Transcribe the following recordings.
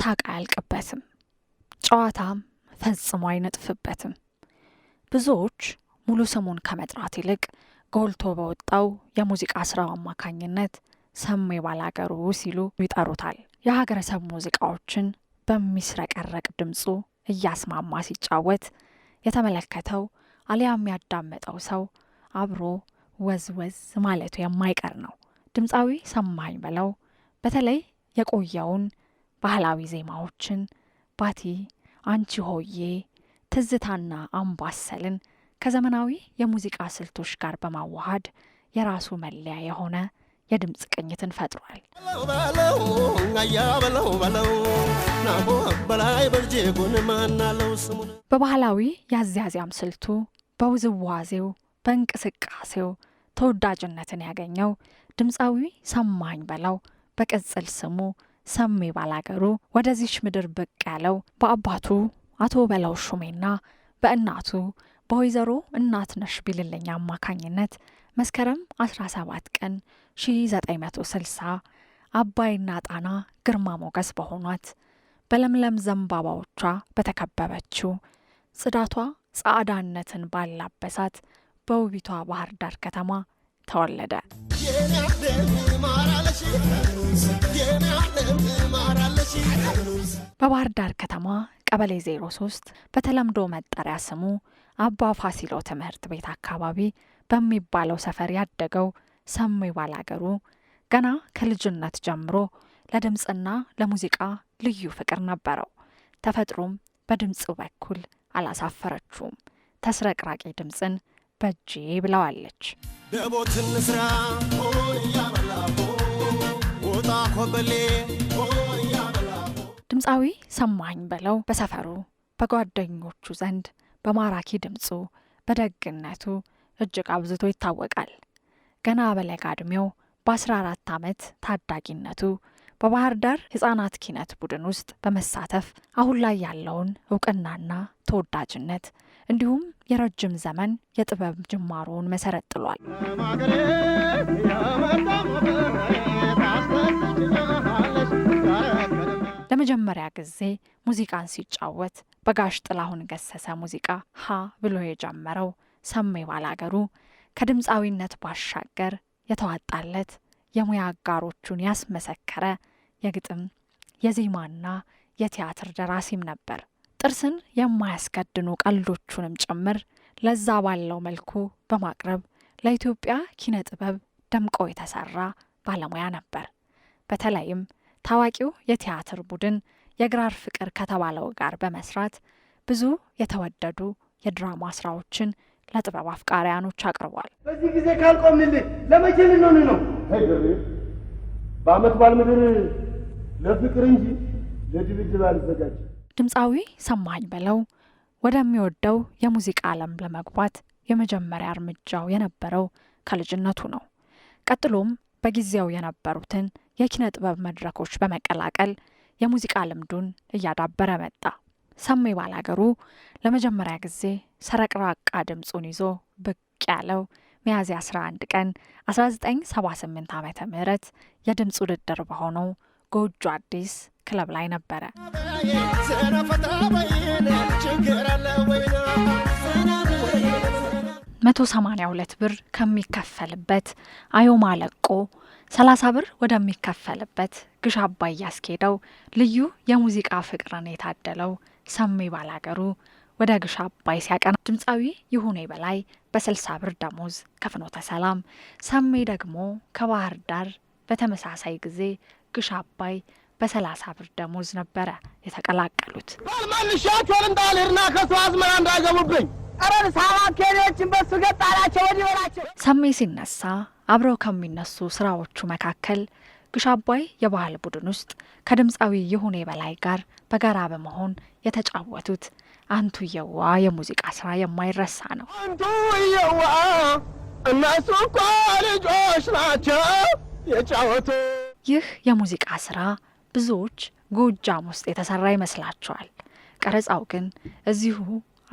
ሳቅ አያልቅበትም፣ ጨዋታም ፈጽሞ አይነጥፍበትም። ብዙዎች ሙሉ ስሙን ከመጥራት ይልቅ ጎልቶ በወጣው የሙዚቃ ስራው አማካኝነት ሰሜ ባላገሩ ሲሉ ይጠሩታል። የሀገረሰብ ሙዚቃዎችን በሚስረቀረቅ ድምፁ እያስማማ ሲጫወት የተመለከተው አሊያም ያዳመጠው ሰው አብሮ ወዝወዝ ማለቱ የማይቀር ነው። ድምፃዊ ሰማኝ በለው በተለይ የቆየውን ባህላዊ ዜማዎችን ባቲ፣ አንቺ ሆዬ፣ ትዝታና አምባሰልን ከዘመናዊ የሙዚቃ ስልቶች ጋር በማዋሃድ የራሱ መለያ የሆነ የድምጽ ቅኝትን ፈጥሯል። በባህላዊ ያዝያዝያም ስልቱ፣ በውዝዋዜው፣ በእንቅስቃሴው ተወዳጅነትን ያገኘው ድምፃዊ ሰማኝ በለው በቅጽል ስሙ ሰሜ ባላገሩ ወደዚች ምድር ብቅ ያለው በአባቱ አቶ በለው ሹሜና በእናቱ በወይዘሮ እናትነሽ ቢልልኝ አማካኝነት መስከረም 17 ቀን 1960 አባይና ጣና ግርማ ሞገስ በሆኗት በለምለም ዘንባባዎቿ በተከበበችው ጽዳቷ ጻዕዳነትን ባላበሳት በውቢቷ ባህር ዳር ከተማ ተወለደ። በባህር ዳር ከተማ ቀበሌ 03 በተለምዶ መጠሪያ ስሙ አባ ፋሲሎ ትምህርት ቤት አካባቢ በሚባለው ሰፈር ያደገው ሰሜ ባላገሩ ገና ከልጅነት ጀምሮ ለድምጽና ለሙዚቃ ልዩ ፍቅር ነበረው። ተፈጥሮም በድምጹ በኩል አላሳፈረችውም። ተስረቅራቂ ድምጽን በጄ ብለዋለች። ደቦትን ስራ ወጣ ኮበሌ ድምፃዊ ሰማኝ በለው በሰፈሩ በጓደኞቹ ዘንድ በማራኪ ድምጹ በደግነቱ እጅግ አብዝቶ ይታወቃል። ገና በለጋ ዕድሜው በ14 ዓመት ታዳጊነቱ በባህር ዳር ሕፃናት ኪነት ቡድን ውስጥ በመሳተፍ አሁን ላይ ያለውን እውቅናና ተወዳጅነት እንዲሁም የረጅም ዘመን የጥበብ ጅማሮውን መሰረት ጥሏል። ለመጀመሪያ ጊዜ ሙዚቃን ሲጫወት በጋሽ ጥላሁን ገሰሰ ሙዚቃ ሀ ብሎ የጀመረው ሰሜ ባላገሩ ከድምፃዊነት ባሻገር የተዋጣለት የሙያ አጋሮቹን ያስመሰከረ የግጥም የዜማና የቲያትር ደራሲም ነበር። ጥርስን የማያስከድኑ ቀልዶቹንም ጭምር ለዛ ባለው መልኩ በማቅረብ ለኢትዮጵያ ኪነ ጥበብ ደምቆ የተሰራ ባለሙያ ነበር። በተለይም ታዋቂው የቲያትር ቡድን የግራር ፍቅር ከተባለው ጋር በመስራት ብዙ የተወደዱ የድራማ ስራዎችን ለጥበብ አፍቃሪያኖች አቅርቧል። በዚህ ጊዜ ካልቆምንልህ ለመቼ ልንሆን ነው? በአመት ባል ምድር ለፍቅር እንጂ ለድብድብ አልዘጋጅም። ድምፃዊ ሰማኝ በለው ወደሚወደው የሙዚቃ ዓለም ለመግባት የመጀመሪያ እርምጃው የነበረው ከልጅነቱ ነው። ቀጥሎም በጊዜው የነበሩትን የኪነ ጥበብ መድረኮች በመቀላቀል የሙዚቃ ልምዱን እያዳበረ መጣ። ሰሜ ባላገሩ ለመጀመሪያ ጊዜ ሰረቅራቃ ድምጹን ይዞ ብቅ ያለው ሚያዝያ 11 ቀን 1978 ዓመተ ምህረት የድምጽ ውድድር በሆነው ጎጆ አዲስ ክለብ ላይ ነበረ። 182 ብር ከሚከፈልበት አዮማ ለቆ 30 ብር ወደሚከፈልበት ግሽ አባይ ያስኬደው ልዩ የሙዚቃ ፍቅርን የታደለው ሰሜ ባላገሩ ወደ ግሽ አባይ ሲያቀና ድምፃዊ ይሁኔ በላይ በ60 ብር ደሞዝ ከፍኖተ ሰላም፣ ሰሜ ደግሞ ከባህር ዳር በተመሳሳይ ጊዜ ግሽ አባይ በ30 ብር ደሞዝ ነበረ የተቀላቀሉት። ማልማልሻት ወንዳልና ከሷዝመራ እንዳገቡብኝ አረን ሳባ ከኔችን በሱ ገጣላቸው ወዲወላቸው። ሰሜ ሲነሳ አብረው ከሚነሱ ስራዎቹ መካከል ግሽ አባይ የባህል ቡድን ውስጥ ከድምፃዊ ይሁኔ በላይ ጋር በጋራ በመሆን የተጫወቱት አንቱ የዋ የሙዚቃ ስራ የማይረሳ ነው። አንቱ የዋ እነሱ እኮ ልጆች ናቸው የጫወቱ። ይህ የሙዚቃ ስራ ብዙዎች ጎጃም ውስጥ የተሰራ ይመስላቸዋል። ቀረጻው ግን እዚሁ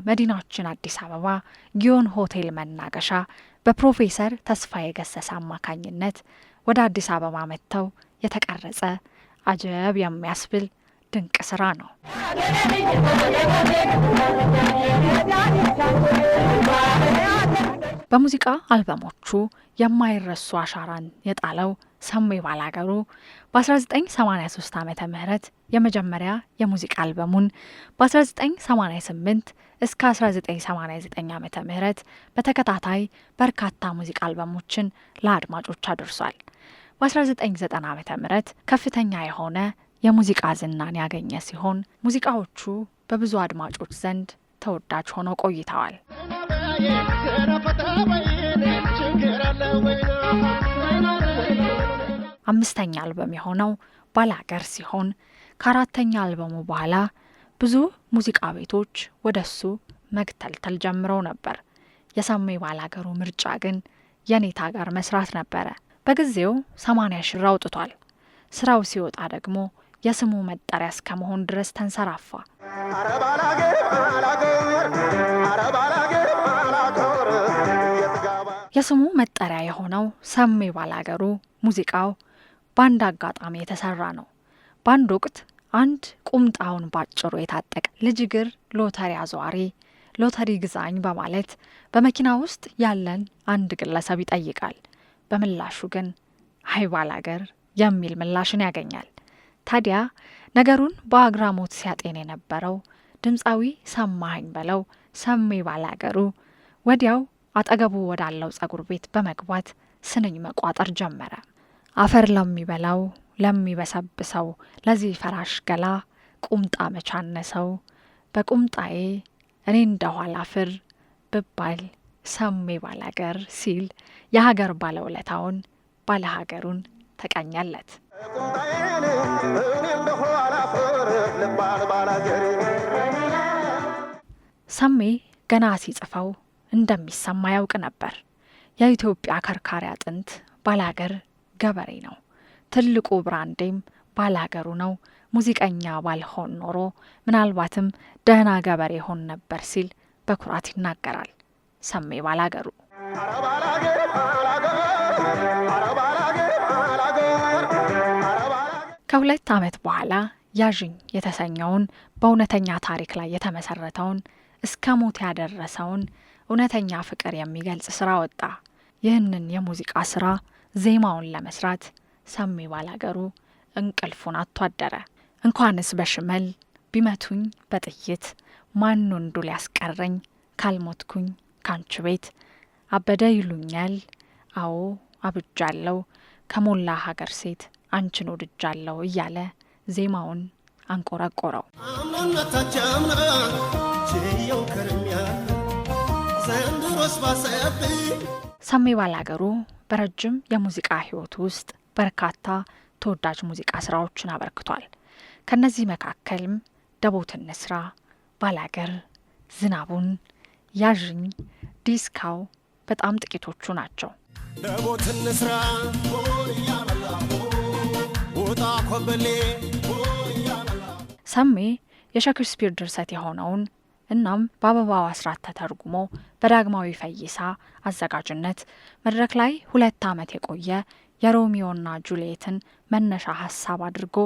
መዲናችን አዲስ አበባ ጊዮን ሆቴል መናገሻ በፕሮፌሰር ተስፋዬ ገሰሰ አማካኝነት ወደ አዲስ አበባ መጥተው የተቀረጸ አጀብ የሚያስብል ድንቅ ስራ ነው። በሙዚቃ አልበሞቹ የማይረሱ አሻራን የጣለው ሰሜ ባላገሩ በ1983 ዓመተ ምህረት የመጀመሪያ የሙዚቃ አልበሙን በ1988 እስከ 1989 ዓመተ ምህረት በተከታታይ በርካታ ሙዚቃ አልበሞችን ለአድማጮች አድርሷል። በ1990 ዓመተ ምህረት ከፍተኛ የሆነ የሙዚቃ ዝናን ያገኘ ሲሆን ሙዚቃዎቹ በብዙ አድማጮች ዘንድ ተወዳጅ ሆነው ቆይተዋል። አምስተኛ አልበም የሆነው ባላገር ሲሆን ከአራተኛ አልበሙ በኋላ ብዙ ሙዚቃ ቤቶች ወደሱ መግተልተል ጀምረው ነበር። የሰሜ ባላገሩ ምርጫ ግን የኔታ ጋር መስራት ነበረ። በጊዜው 80 ሺህ አውጥቷል። ስራው ሲወጣ ደግሞ የስሙ መጠሪያ እስከ መሆን ድረስ ተንሰራፋ። የስሙ መጠሪያ የሆነው ሰሜ ባላገሩ ሙዚቃው በአንድ አጋጣሚ የተሰራ ነው። በአንድ ወቅት አንድ ቁምጣውን ባጭሩ የታጠቀ ልጅ እግር ሎተሪ አዘዋሪ ሎተሪ ግዛኝ በማለት በመኪና ውስጥ ያለን አንድ ግለሰብ ይጠይቃል። በምላሹ ግን አይ ባላገር የሚል ምላሽን ያገኛል። ታዲያ ነገሩን በአግራሞት ሲያጤን የነበረው ድምፃዊ ሰማኸኝ በለው ሰሜ ባላገሩ ወዲያው አጠገቡ ወዳለው ጸጉር ቤት በመግባት ስንኝ መቋጠር ጀመረ። አፈር ለሚበላው ለሚበሰብሰው ለዚህ ፈራሽ ገላ ቁምጣ መቻነሰው በቁምጣዬ እኔ እንደኋላ ፍር ብባል ሰሜ ባላገር ሲል የሀገር ባለውለታውን ባለሀገሩን ተቀኛለት። ሰሜ ገና ሲጽፈው እንደሚሰማ ያውቅ ነበር። የኢትዮጵያ ከርካሪ አጥንት ባላገር ገበሬ ነው፣ ትልቁ ብራንዴም ባላገሩ ነው፣ ሙዚቀኛ ባልሆን ኖሮ ምናልባትም ደህና ገበሬ ሆን ነበር ሲል በኩራት ይናገራል። ሰሜ ባላገሩ ከሁለት ዓመት በኋላ ያዥኝ የተሰኘውን በእውነተኛ ታሪክ ላይ የተመሰረተውን እስከ ሞት ያደረሰውን እውነተኛ ፍቅር የሚገልጽ ስራ ወጣ። ይህንን የሙዚቃ ስራ ዜማውን ለመስራት ሰሜ ባላገሩ እንቅልፉን አጥቶ አደረ። እንኳንስ በሽመል ቢመቱኝ በጥይት ማን ወንዱ ሊያስቀረኝ ካልሞትኩኝ ካንቺ ቤት አበደ ይሉኛል አዎ አብጃለው ከሞላ ሀገር ሴት አንቺን ወድጃለው እያለ ዜማውን አንቆረቆረው። ሰሜ ባላገሩ በረጅም የሙዚቃ ህይወት ውስጥ በርካታ ተወዳጅ ሙዚቃ ስራዎችን አበርክቷል። ከነዚህ መካከልም ደቦት እንስራ፣ ባላገር፣ ዝናቡን፣ ያዥኝ፣ ዲስካው በጣም ጥቂቶቹ ናቸው። ደቦት እንስራ ወጣ ኮበሌ ሰሜ የሼክስፒር ድርሰት የሆነውን እናም በአበባው አስራት ተተርጉሞ በዳግማዊ ፈይሳ አዘጋጅነት መድረክ ላይ 2 ዓመት የቆየ የሮሚዮና ጁልየትን መነሻ ሀሳብ አድርጎ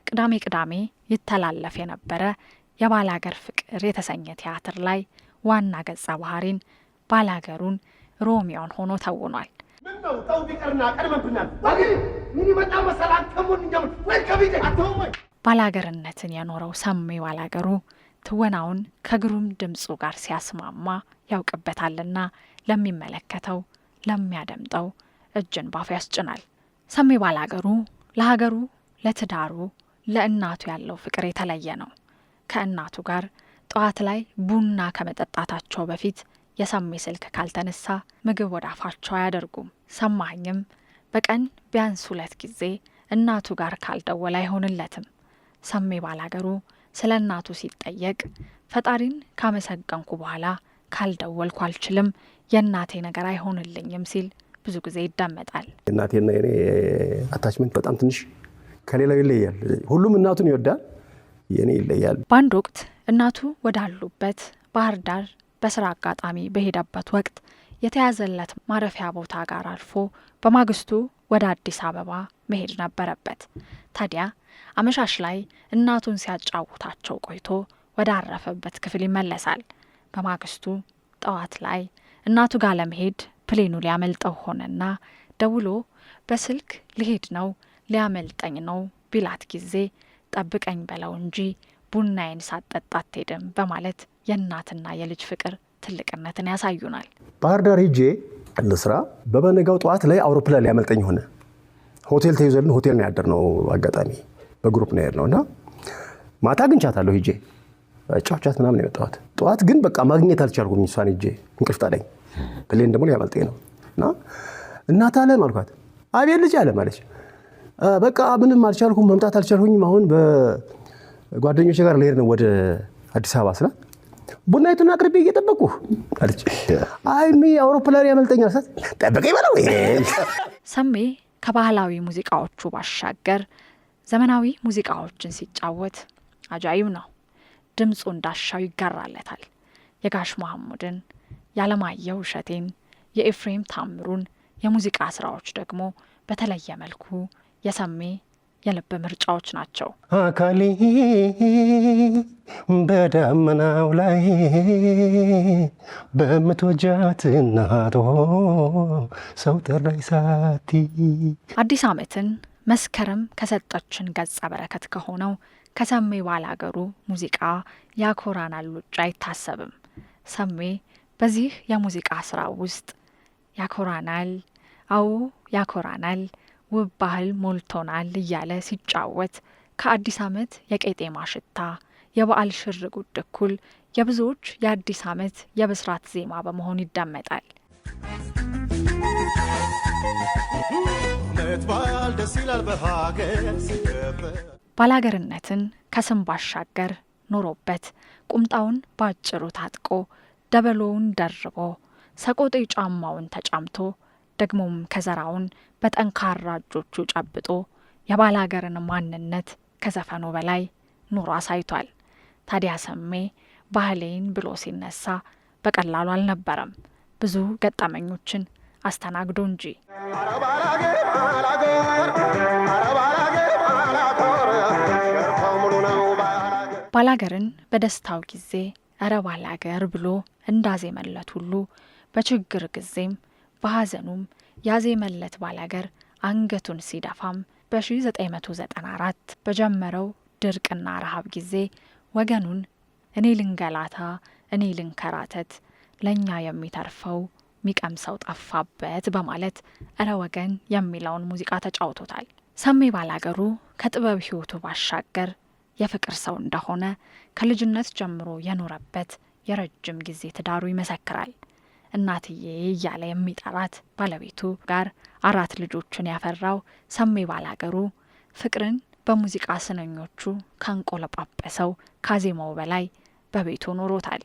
ቅዳሜ ቅዳሜ ይተላለፍ የነበረ የባላገር ፍቅር የተሰኘ ቲያትር ላይ ዋና ገጸ ባህሪን ባላገሩን ሮሚዮን ሆኖ ተውኗል። ምነው ተው ቢቀርና ቀድመብናል ምን ይመጣ መሰላት ከሞን እንደም ወይ ከቢቴ አትወይ ባላገርነትን የኖረው ሰሜ ባላገሩ ትወናውን ከግሩም ድምፁ ጋር ሲያስማማ ያውቅበታልና ለሚመለከተው ለሚያደምጠው እጅን ባፍ ያስጭናል። ሰሜ ባላገሩ ለሀገሩ፣ ለትዳሩ፣ ለእናቱ ያለው ፍቅር የተለየ ነው። ከእናቱ ጋር ጠዋት ላይ ቡና ከመጠጣታቸው በፊት የሰሜ ስልክ ካልተነሳ ምግብ ወደ አፋቸው አያደርጉም። ሰማኸኝም በቀን ቢያንስ 2 ጊዜ እናቱ ጋር ካልደወለ አይሆንለትም። ሰሜ ባላገሩ ስለ እናቱ ሲጠየቅ ፈጣሪን ካመሰገንኩ በኋላ ካልደወልኩ አልችልም፣ የእናቴ ነገር አይሆንልኝም ሲል ብዙ ጊዜ ይዳመጣል። እናቴና የኔ አታችመንት በጣም ትንሽ ከሌላው ይለያል። ሁሉም እናቱን ይወዳል፣ የኔ ይለያል። በአንድ ወቅት እናቱ ወዳሉበት ባህር ዳር በስራ አጋጣሚ በሄደበት ወቅት የተያዘለት ማረፊያ ቦታ ጋር አልፎ በማግስቱ ወደ አዲስ አበባ መሄድ ነበረበት። ታዲያ አመሻሽ ላይ እናቱን ሲያጫውታቸው ቆይቶ ወደ አረፈበት ክፍል ይመለሳል። በማግስቱ ጠዋት ላይ እናቱ ጋር ለመሄድ ፕሌኑ ሊያመልጠው ሆነና ደውሎ በስልክ ሊሄድ ነው ሊያመልጠኝ ነው ቢላት ጊዜ ጠብቀኝ በለው እንጂ ቡናዬን ሳትጠጣ አትሄድም በማለት የእናትና የልጅ ፍቅር ትልቅነትን ያሳዩናል። ባህር ዳር ሄጄ ለስራ በበነጋው ጠዋት ላይ አውሮፕላን ሊያመልጠኝ ሆነ። ሆቴል ተይዘልን ሆቴል ነው ያደርነው። አጋጣሚ በግሩፕ ነው ያደርነው እና ማታ አግኝቻታለሁ ሄጄ ጫውቻት ምናምን የመጣሁት። ጠዋት ግን በቃ ማግኘት አልቻልኩም። እሷን ሄጄ እንቅልፍ ጣለኝ። ፕሌን ደግሞ ሊያመልጠኝ ነው እና እናት አለም አልኳት። አቤት ልጅ አለም አለች። በቃ ምንም አልቻልኩም፣ መምጣት አልቻልኩኝም። አሁን በጓደኞቼ ጋር ልሄድ ነው ወደ አዲስ አበባ ስላት ቡናይቱን አቅርቤ እየጠበቅኩ አለች። አይሚ አውሮፕላን ያመልጠኛል ሳት ጠብቀኝ በለው። ሰሜ ከባህላዊ ሙዚቃዎቹ ባሻገር ዘመናዊ ሙዚቃዎችን ሲጫወት አጃይብ ነው። ድምፁ እንዳሻው ይጋራለታል። የጋሽ መሐሙድን፣ የዓለማየሁ እሸቴን፣ የኤፍሬም ታምሩን የሙዚቃ ስራዎች ደግሞ በተለየ መልኩ የሰሜ የልብ ምርጫዎች ናቸው። አካሌ በደመናው ላይ በምትወጃት እናቶ ሰው ጠራኝ ሳቲ። አዲስ ዓመትን መስከረም ከሰጠችን ገጸ በረከት ከሆነው ከሰሜ ባላገሩ ሙዚቃ ያኮራናል ውጭ አይታሰብም። ሰሜ በዚህ የሙዚቃ ስራ ውስጥ ያኮራናል፣ አዎ ያኮራናል፣ ውብ ባህል ሞልቶናል እያለ ሲጫወት ከአዲስ ዓመት የቄጤማ ሽታ የበዓል ሽር ጉድ እኩል የብዙዎች የአዲስ ዓመት የብስራት ዜማ በመሆን ይዳመጣል። ባላገርነትን ከስም ባሻገር ኖሮበት ቁምጣውን ባጭሩ ታጥቆ ደበሎውን ደርቦ ሰቆጤ ጫማውን ተጫምቶ ደግሞም ከዘራውን በጠንካራ እጆቹ ጨብጦ የባላገርን ማንነት ከዘፈኑ በላይ ኑሮ አሳይቷል። ታዲያ ሰሜ ባህሌን ብሎ ሲነሳ በቀላሉ አልነበረም። ብዙ ገጠመኞችን አስተናግዶ እንጂ። ባላገርን በደስታው ጊዜ እረ ባላገር ብሎ እንዳዜመለት ሁሉ በችግር ጊዜም በሐዘኑም ያዜመለት ባላገር አንገቱን ሲደፋም በ1994 በጀመረው ድርቅና ረሃብ ጊዜ ወገኑን እኔ ልንገላታ እኔ ልንከራተት ለኛ የሚተርፈው ሚቀምሰው ጠፋበት በማለት እረ ወገን የሚለውን ሙዚቃ ተጫውቶታል። ሰሜ ባላገሩ ከጥበብ ሕይወቱ ባሻገር የፍቅር ሰው እንደሆነ ከልጅነት ጀምሮ የኖረበት የረጅም ጊዜ ትዳሩ ይመሰክራል። እናትዬ እያለ የሚጠራት ባለቤቱ ጋር 4 ልጆችን ያፈራው ሰሜ ባላገሩ ፍቅርን በሙዚቃ ስንኞቹ ካንቆለጳጰሰው ካዜማው በላይ በቤቱ ኖሮታል።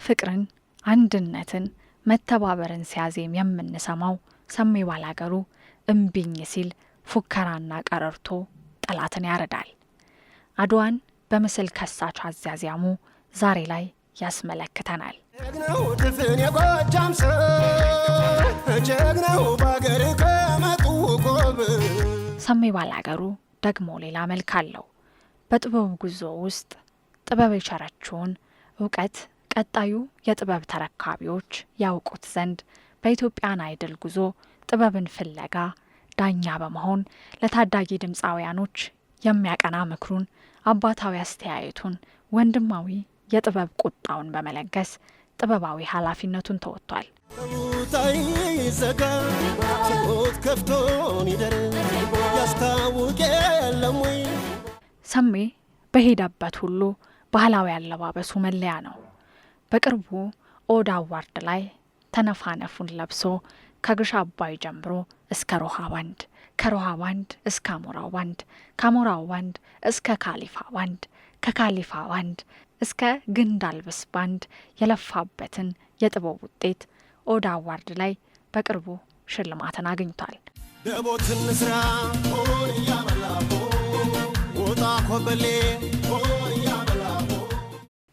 ፍቅርን፣ አንድነትን፣ መተባበርን ሲያዜም የምንሰማው ሰሜ ባላገሩ እምቢኝ ሲል ፉከራና ቀረርቶ ጠላትን ያረዳል። አድዋን በምስል ከሳች አዛዚያሙ ዛሬ ላይ ያስመለክተናል። ጀግናው ድፍን የጎጃም ሰው ጀግናው ባገር ከመጡ ጎብ። ሰሜ ባላገሩ ደግሞ ሌላ መልክ አለው። በጥበብ ጉዞ ውስጥ ጥበብ የቸረችውን እውቀት ቀጣዩ የጥበብ ተረካቢዎች ያውቁት ዘንድ በኢትዮጵያን አይድል ጉዞ ጥበብን ፍለጋ ዳኛ በመሆን ለታዳጊ ድምፃውያኖች የሚያቀና ምክሩን፣ አባታዊ አስተያየቱን፣ ወንድማዊ የጥበብ ቁጣውን በመለገስ ጥበባዊ ኃላፊነቱን ተወጥቷል። ሰሜ በሄደበት ሁሉ ባህላዊ አለባበሱ መለያ ነው። በቅርቡ ኦዳ አዋርድ ላይ ተነፋነፉን ለብሶ ከግሽ አባይ ጀምሮ እስከ ሮሃ ባንድ፣ ከሮሃ ባንድ እስከ አሞራው ባንድ፣ ከአሞራው ባንድ እስከ ካሊፋ ባንድ፣ ከካሊፋ ባንድ እስከ ግንዳልብስ ባንድ የለፋበትን የጥበብ ውጤት ኦዳ አዋርድ ላይ በቅርቡ ሽልማትን አግኝቷል። ደቦትን ስራ ሆን ያበላቦ ወጣ ኮበሌ ሆን ያበላቦ።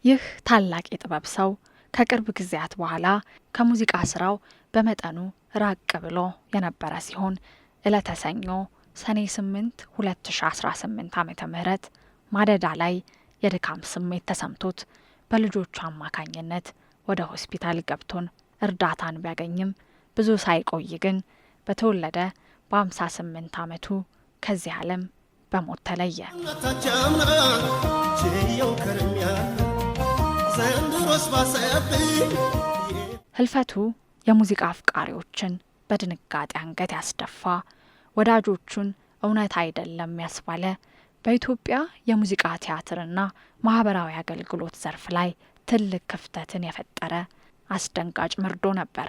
ይህ ታላቅ የጥበብ ሰው ከቅርብ ጊዜያት በኋላ ከሙዚቃ ስራው በመጠኑ ራቅ ብሎ የነበረ ሲሆን ዕለተ ሰኞ ሰኔ 8 2018 ዓመተ ምህረት ማደዳ ላይ የድካም ስሜት ተሰምቶት በልጆቹ አማካኝነት ወደ ሆስፒታል ገብቶን እርዳታን ቢያገኝም ብዙ ሳይቆይ ግን በተወለደ በ58 ዓመቱ ከዚህ ዓለም በሞት ተለየ። ህልፈቱ የሙዚቃ አፍቃሪዎችን በድንጋጤ አንገት ያስደፋ፣ ወዳጆቹን እውነት አይደለም ያስባለ፣ በኢትዮጵያ የሙዚቃ ቲያትርና ማህበራዊ አገልግሎት ዘርፍ ላይ ትልቅ ክፍተትን የፈጠረ አስደንጋጭ መርዶ ነበር።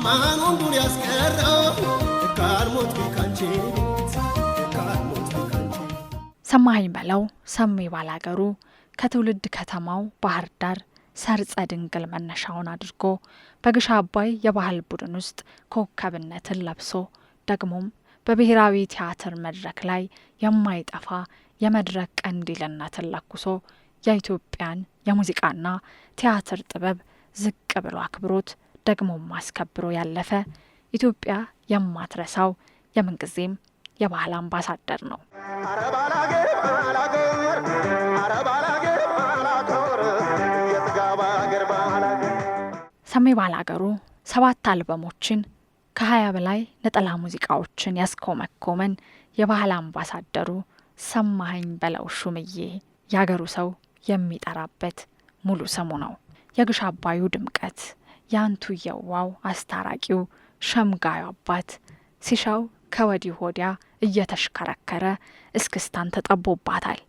ማኑንዱን ያስቀረው ካልሞት ካንቺ ሰማኸኝ በለው ሰሜ ባላገሩ ከትውልድ ከተማው ባህር ዳር ሰርጸ ድንግል መነሻውን አድርጎ በግሽ አባይ የባህል ቡድን ውስጥ ኮከብነትን ለብሶ ደግሞም በብሔራዊ ቲያትር መድረክ ላይ የማይጠፋ የመድረክ ቀንዲልነትን ለኩሶ የኢትዮጵያን የሙዚቃና ቲያትር ጥበብ ዝቅ ብሎ አክብሮት ደግሞም አስከብሮ ያለፈ ኢትዮጵያ የማትረሳው የምንጊዜም የባህል አምባሳደር ነው። ሰሜ ባላገሩ 7 አልበሞችን ከ20 በላይ ነጠላ ሙዚቃዎችን ያስኮመኮመን የባህል አምባሳደሩ ሰማኸኝ በለው ሹምዬ ያገሩ ሰው የሚጠራበት ሙሉ ስሙ ነው። የግሽ አባዩ ድምቀት፣ ያንቱ የዋው አስታራቂው ሸምጋዩ አባት ሲሻው ከወዲህ ወዲያ እየተሽከረከረ እስክስታን ተጠቦባታል።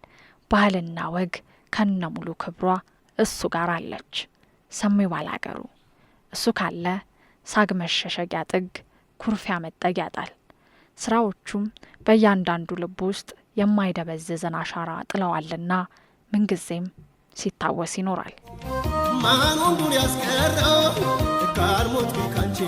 ባህልና ወግ ከነሙሉ ክብሯ እሱ ጋር አለች። ሰሜ ባላገሩ እሱ ካለ ሳግ መሸሸጊያ ጥግ፣ ኩርፊያ መጠጊያ ያጣል። ስራዎቹም በእያንዳንዱ ልብ ውስጥ የማይደበዝዝን አሻራ ጥለዋልና ምንጊዜም ሲታወስ ይኖራል። ማኑንዱን ያስቀረው ካልሞት ካንቺ